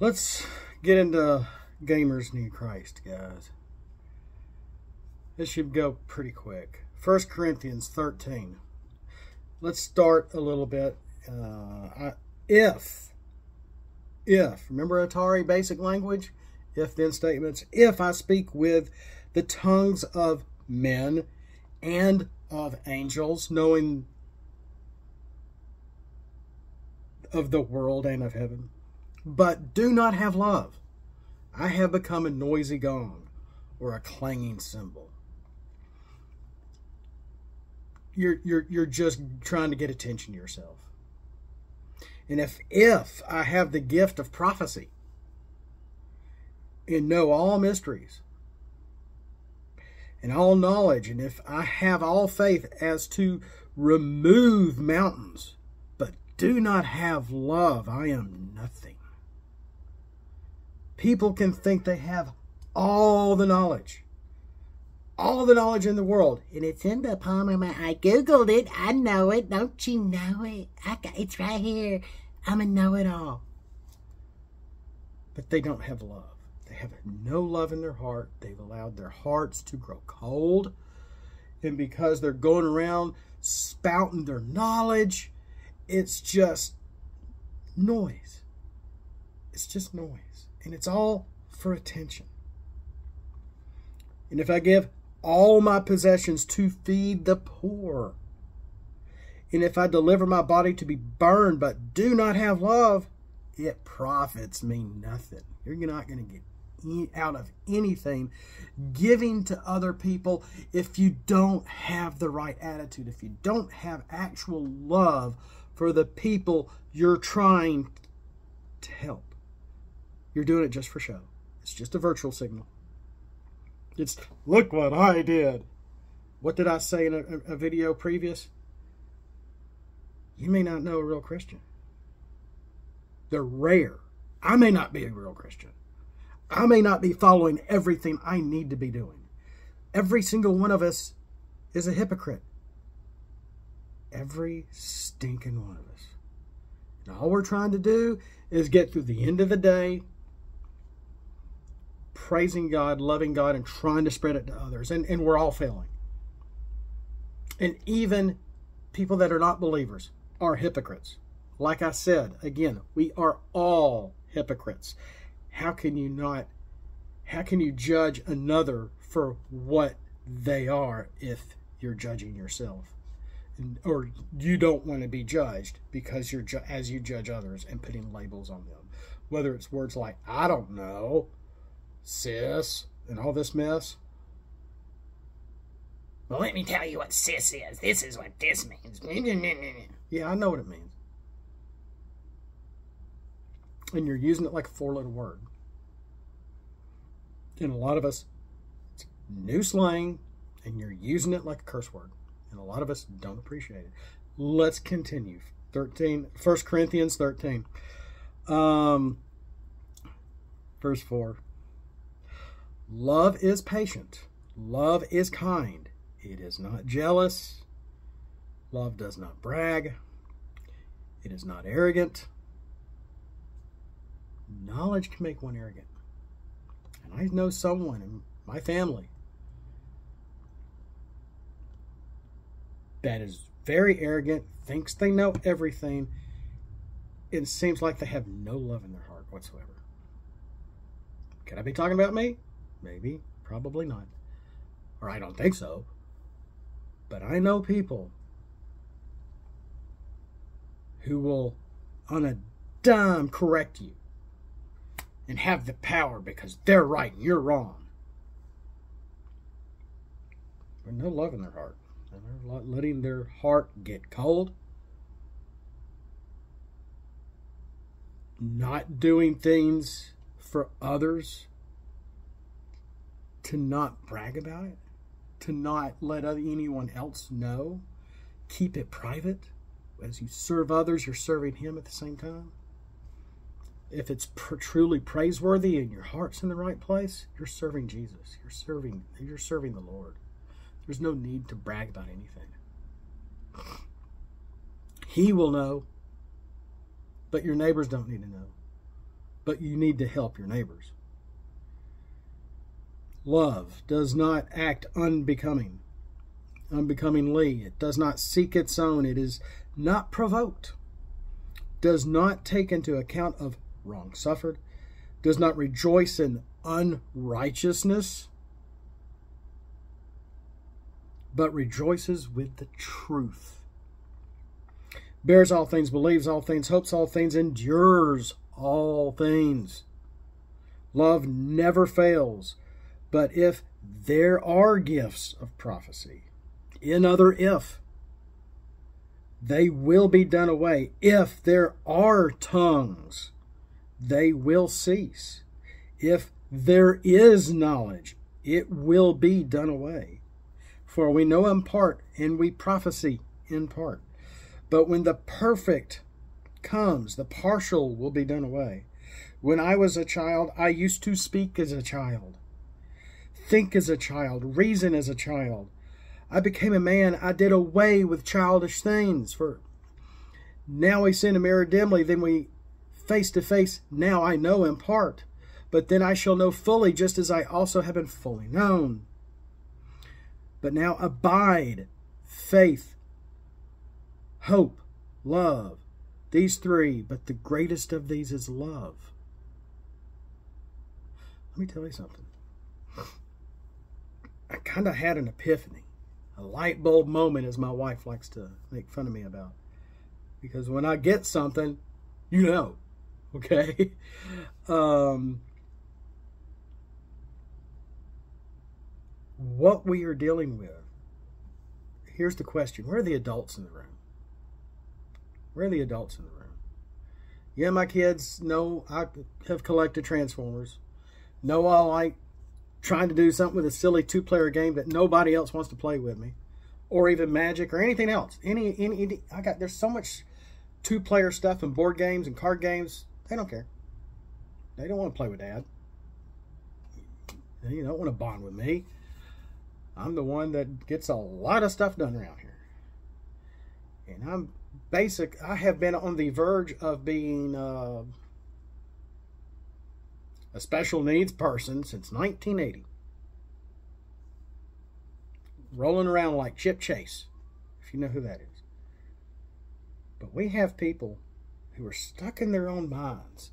Let's get into Gamers Need Christ, guys. This should go pretty quick. 1 Corinthians 13. Let's start a little bit. If, remember Atari basic language? If-then statements. If I speak with the tongues of men and of angels, knowing of the world and of heaven, but do not have love, I have become a noisy gong or a clanging cymbal. You're just trying to get attention to yourself. And if I have the gift of prophecy and know all mysteries and all knowledge, and if I have all faith as to remove mountains, but do not have love, I am nothing. People can think they have all the knowledge in the world, and it's in the palm of my eye. I Googled it. I know it. Don't you know it? It's right here. I'm a know-it-all. But they don't have love. They have no love in their heart. They've allowed their hearts to grow cold. And because they're going around spouting their knowledge, it's just noise. It's just noise. And it's all for attention. And if I give all my possessions to feed the poor, and if I deliver my body to be burned but do not have love, it profits me nothing. You're not going to get out of anything giving to other people if you don't have the right attitude, if you don't have actual love for the people you're trying to help. You're doing it just for show. It's just a virtual signal. It's, look what I did. What did I say in a video previous? You may not know a real Christian. They're rare. I may not be a real Christian. I may not be following everything I need to be doing. Every single one of us is a hypocrite. Every stinking one of us. And all we're trying to do is get through the end of the day praising God, loving God, and trying to spread it to others. And we're all failing. And even people that are not believers are hypocrites. Like I said, again, we are all hypocrites. How can you judge another for what they are if you're judging yourself? Or you don't want to be judged because as you judge others and putting labels on them. Whether it's words like, I don't know, sis, and all this mess. Well, let me tell you what sis is. This is what this means. Yeah, I know what it means. And you're using it like a four-letter word. And a lot of us, it's new slang, and you're using it like a curse word. And a lot of us don't appreciate it. Let's continue. 1 Corinthians 13. Verse 4. Love is patient. Love is kind. It is not jealous. Love does not brag. It is not arrogant. Knowledge can make one arrogant. And I know someone in my family that is very arrogant, thinks they know everything, and seems like they have no love in their heart whatsoever. Could I be talking about me? Maybe, probably not. Or I don't think so. But I know people who will, on a dime, correct you and have the power because they're right and you're wrong. But no love in their heart. And they're letting their heart get cold. Not doing things for others. To not brag about it. To not let anyone else know. Keep it private. As you serve others, you're serving Him at the same time. If it's truly praiseworthy and your heart's in the right place, you're serving Jesus. You're serving the Lord. There's no need to brag about anything. He will know, but your neighbors don't need to know. but you need to help your neighbors. Love does not act unbecomingly. It does not seek its own. It is not provoked. Does not take into account of wrong suffered. Does not rejoice in unrighteousness, but rejoices with the truth. Bears all things, believes all things, hopes all things, endures all things. Love never fails. But if there are gifts of prophecy, if, they will be done away. If there are tongues, they will cease. If there is knowledge, it will be done away. For we know in part, and we prophesy in part. But when the perfect comes, the partial will be done away. When I was a child, I used to speak as a child, think as a child, reason as a child. I became a man. I did away with childish things. For now we see in a mirror dimly, then we face to face. Now I know in part, but then I shall know fully, just as I also have been fully known. But now abide faith, hope, love. These three, but the greatest of these is love. Let me tell you something. I kind of had an epiphany, a light bulb moment, as my wife likes to make fun of me about. Because when I get something, you know, okay? What we are dealing with, here's the question. Where are the adults in the room? Where are the adults in the room? Yeah, my kids know I have collected Transformers. Know I like trying to do something with a silly two-player game that nobody else wants to play with me, or even Magic or anything else. There's so much two-player stuff and board games and card games. They don't care. They don't want to play with Dad. You don't want to bond with me. I'm the one that gets a lot of stuff done around here, and I have been on the verge of being a special needs person since 1980. Rolling around like Chip Chase, if you know who that is. But we have people who are stuck in their own minds,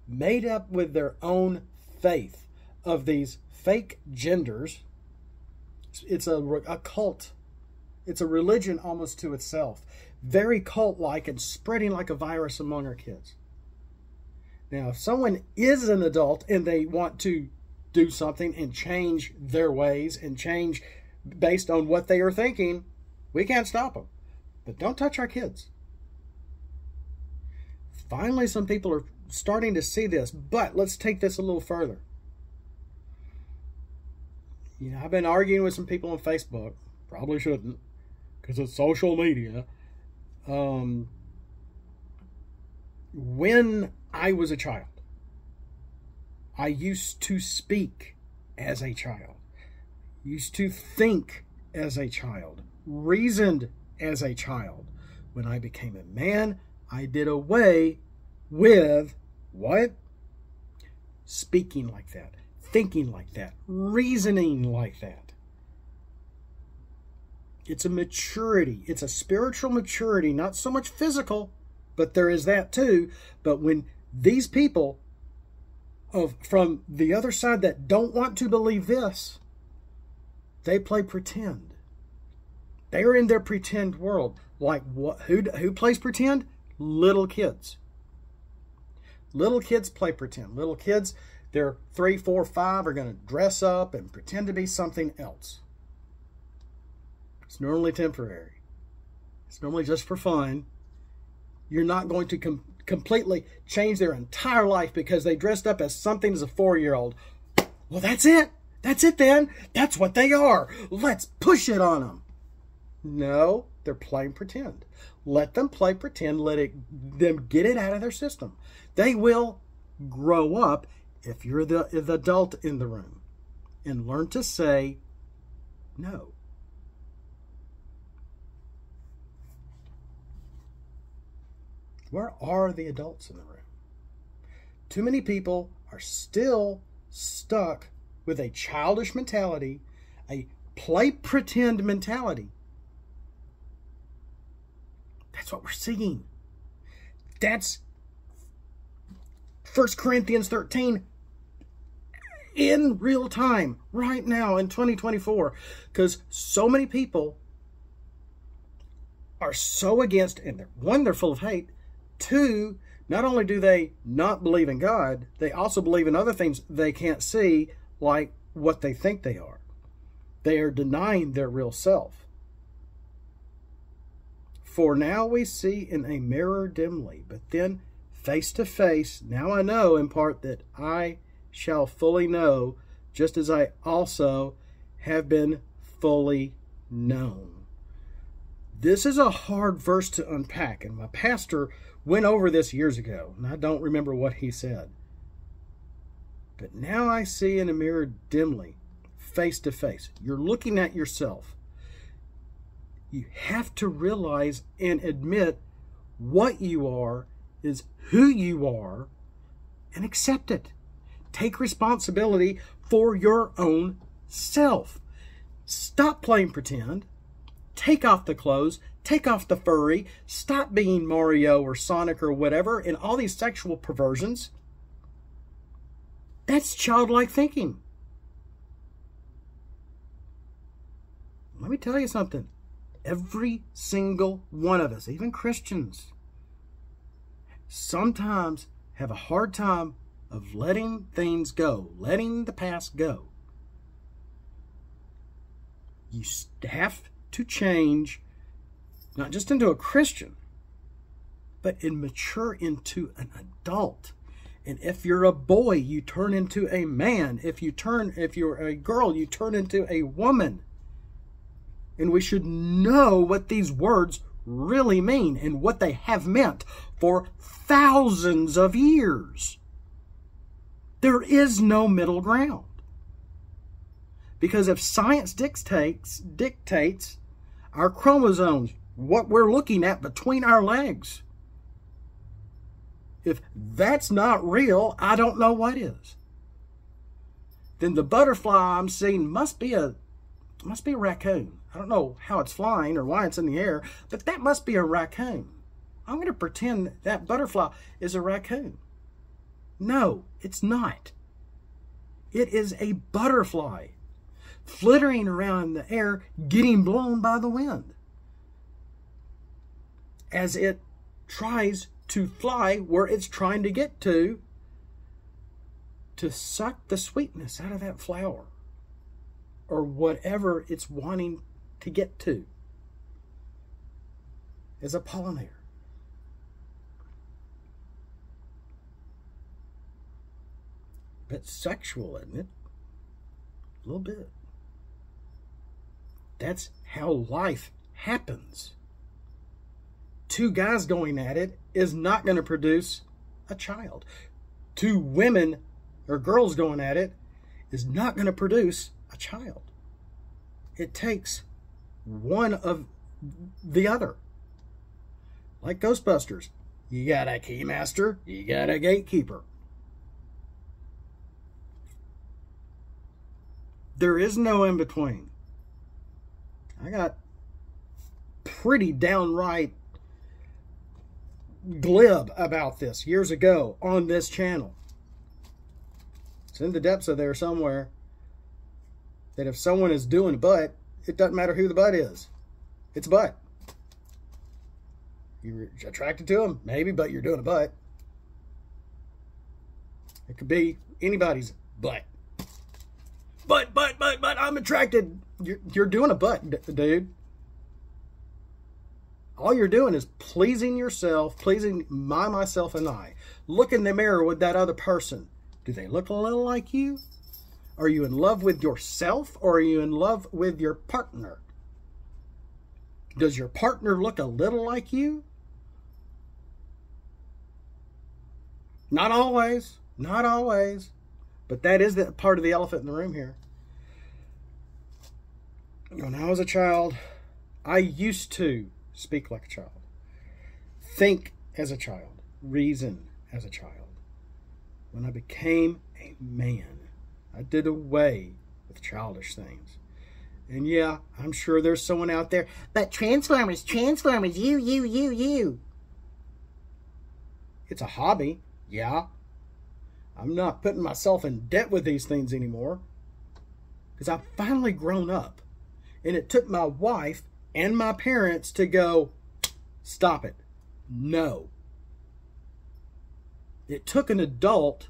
made up with their own faith of these fake genders. It's a cult. It's a religion almost to itself. Very cult-like and spreading like a virus among our kids. Now, if someone is an adult and they want to do something and change their ways and change based on what they are thinking, we can't stop them. But don't touch our kids. Finally, some people are starting to see this, but let's take this a little further. I've been arguing with some people on Facebook. Probably shouldn't, because it's social media. When I was a child, I used to speak as a child, used to think as a child, reasoned as a child. When I became a man, I did away with what? Speaking like that, thinking like that, reasoning like that. It's a maturity. It's a spiritual maturity, not so much physical, but there is that too. But when these people from the other side that don't want to believe this, they play pretend. They are in their pretend world. Like what? Who plays pretend? Little kids. Little kids play pretend. Little kids, they're 3, 4, 5, are going to dress up and pretend to be something else. It's normally temporary. It's normally just for fun. You're not going to completely change their entire life because they dressed up as something as a 4-year-old. Well, that's it. That's it then. That's what they are. Let's push it on them. No, they're playing pretend. Let them play pretend. Let them get it out of their system. They will grow up if you're the adult in the room and learn to say no. Where are the adults in the room? Too many people are still stuck with a childish mentality, a play pretend mentality. That's what we're seeing. That's 1 Corinthians 13 in real time, right now in 2024. Because so many people are so against, and one, they're full of hate. Two, not only do they not believe in God, they also believe in other things they can't see, like what they think they are. They are denying their real self. For now we see in a mirror dimly, but then face to face. Now I know in part that I shall fully know, just as I also have been fully known. This is a hard verse to unpack, and my pastor went over this years ago, and I don't remember what he said. But now I see in a mirror dimly, face to face. You're looking at yourself. You have to realize and admit what you are is who you are, and accept it. Take responsibility for your own self. Stop playing pretend. Take off the clothes. Take off the furry. Stop being Mario or Sonic or whatever and all these sexual perversions. That's childlike thinking. Let me tell you something. Every single one of us, even Christians, sometimes have a hard time of letting things go, letting the past go. You have to change, not just into a Christian, but mature into an adult. And if you're a boy, you turn into a man. If you're a girl, you turn into a woman. And we should know what these words really mean and what they have meant for thousands of years. There is no middle ground. Because if science dictates our chromosomes, what we're looking at between our legs, if that's not real, I don't know what is. Then the butterfly I'm seeing must be a raccoon. I don't know how it's flying or why it's in the air, but that must be a raccoon. I'm going to pretend that butterfly is a raccoon. No, it's not. It is a butterfly flittering around in the air, getting blown by the wind as it tries to fly where it's trying to get to suck the sweetness out of that flower or whatever it's wanting to get to as a pollinator. But sexual, isn't it? A little bit. That's how life happens. Two guys going at it is not going to produce a child. Two women or girls going at it is not going to produce a child. It takes one of the other. Like Ghostbusters. You got a keymaster, you got a gatekeeper. There is no in between. I got pretty downright glib about this years ago on this channel. It's in the depths of there somewhere that if someone is doing butt, it doesn't matter who the butt is. It's butt. You're attracted to them, maybe, but you're doing a butt. It could be anybody's butt. But, I'm attracted. You're doing a butt, dude. All you're doing is pleasing yourself, pleasing myself, and I. Look in the mirror with that other person. Do they look a little like you? Are you in love with yourself, or are you in love with your partner? Does your partner look a little like you? Not always. Not always. But that is the part of the elephant in the room here. When I was a child, I used to speak like a child, think as a child, reason as a child. when I became a man, I did away with childish things. And yeah, I'm sure there's someone out there, But Transformers, you. it's a hobby. Yeah. I'm not putting myself in debt with these things anymore. Because I've finally grown up. And it took my wife and my parents to go, stop it. No. It took an adult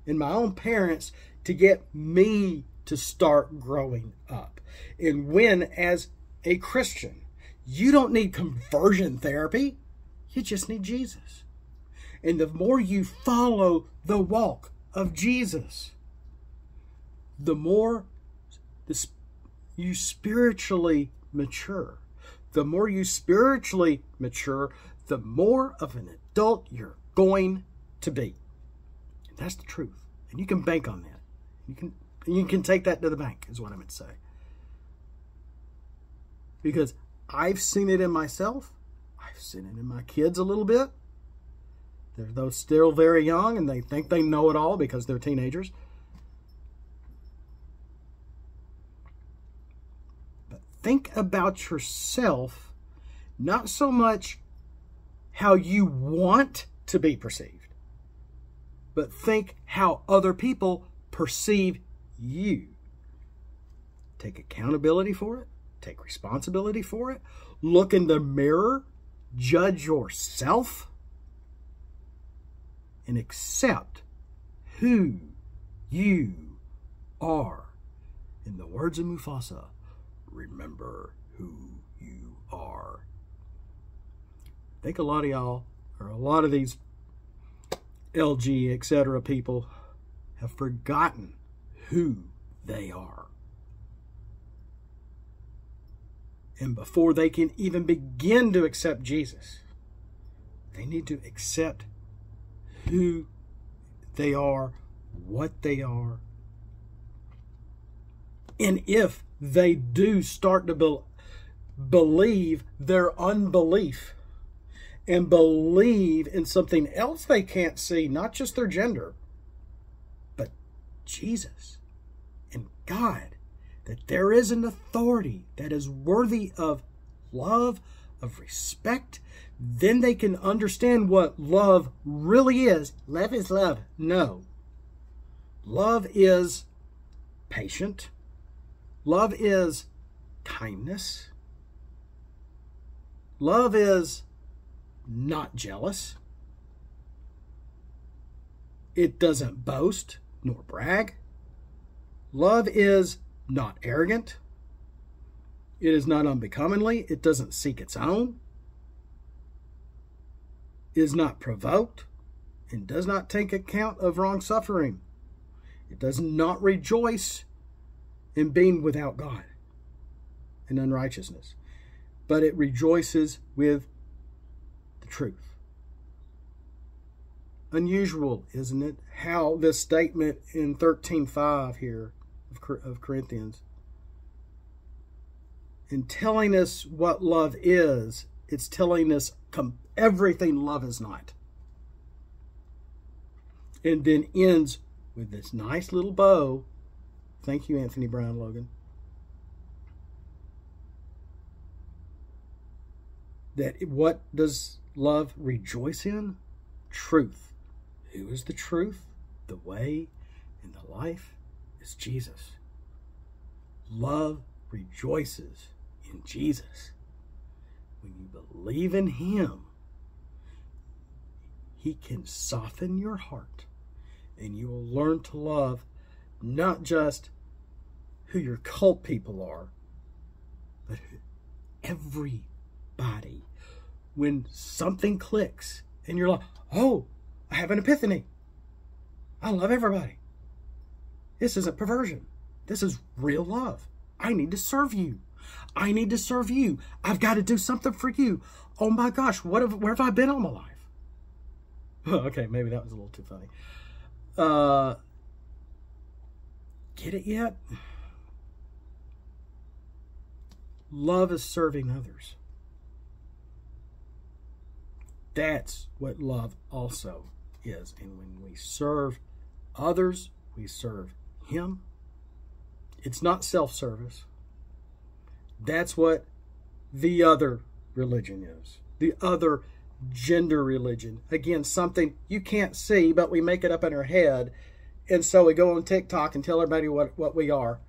and my own parents to get me to start growing up. And when, as a Christian, you don't need conversion therapy, you just need Jesus. And the more you follow the walk of Jesus, the more you spiritually mature. The more you spiritually mature, the more of an adult you're going to be. And that's the truth. And you can bank on that. You can take that to the bank, is what I meant to say. Because I've seen it in myself. I've seen it in my kids a little bit. They're those still very young and they think they know it all because they're teenagers. But think about yourself, not so much how you want to be perceived, but think how other people perceive you. Take accountability for it. Take responsibility for it. Look in the mirror. Judge yourself. And accept who you are. In the words of Mufasa, remember who you are. I think a lot of y'all, or a lot of these LG, etc. people have forgotten who they are. And before they can even begin to accept Jesus, they need to accept who they are, what they are. And if they do start to believe their unbelief and believe in something else they can't see, not just their gender, but Jesus and God, that there is an authority that is worthy of love, of respect, then they can understand what love really is. Love is love. No. Love is patient. Love is kindness. Love is not jealous. It doesn't boast nor brag. Love is not arrogant. It is not unbecomingly. It doesn't seek its own. Is not provoked, and does not take account of wrong suffering. It does not rejoice in being without God and unrighteousness, but it rejoices with the truth. Unusual, isn't it, how this statement in 13:5 here of Corinthians, in telling us what love is, it's telling us everything love is not. And then ends with this nice little bow. Thank you, Anthony Brown Logan. That what does love rejoice in? Truth. Who is the truth? The way and the life is Jesus. Love rejoices in Jesus. When you believe in Him, He can soften your heart, and you will learn to love not just who your cult people are, but everybody. When something clicks and you're like, oh, I have an epiphany. I love everybody. This isn't perversion. This is real love. I need to serve you. I need to serve you. I've got to do something for you. Oh my gosh, where have I been all my life? Okay, maybe that was a little too funny. Get it yet? Love is serving others. That's what love also is. And when we serve Others, we serve Him. It's not self-service. That's what the other religion is. The other gender religion. Again, something you can't see, but we make it up in our head. And so we go on TikTok and tell everybody what we are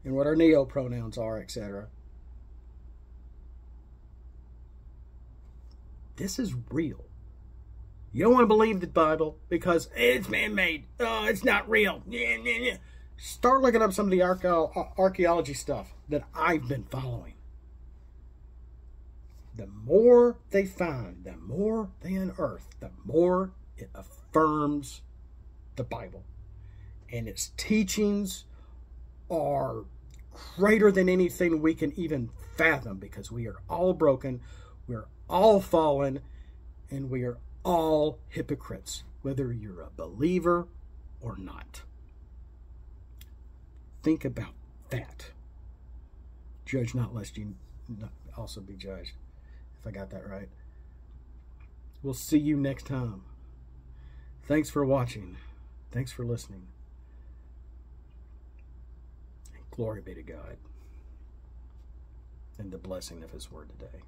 and what our neo-pronouns are, etc. This is real. You don't want to believe the Bible because it's man-made. Oh, it's not real. Start looking up some of the archaeology stuff that I've been following. The more they find, the more they unearth, the more it affirms the Bible. And its teachings are greater than anything we can even fathom, because we are all broken, we're all fallen, and we are all hypocrites, whether you're a believer or not. Think about that. Judge not, lest you also be judged. If I got that right. We'll see you next time. Thanks for watching. Thanks for listening. And glory be to God and the blessing of His word today.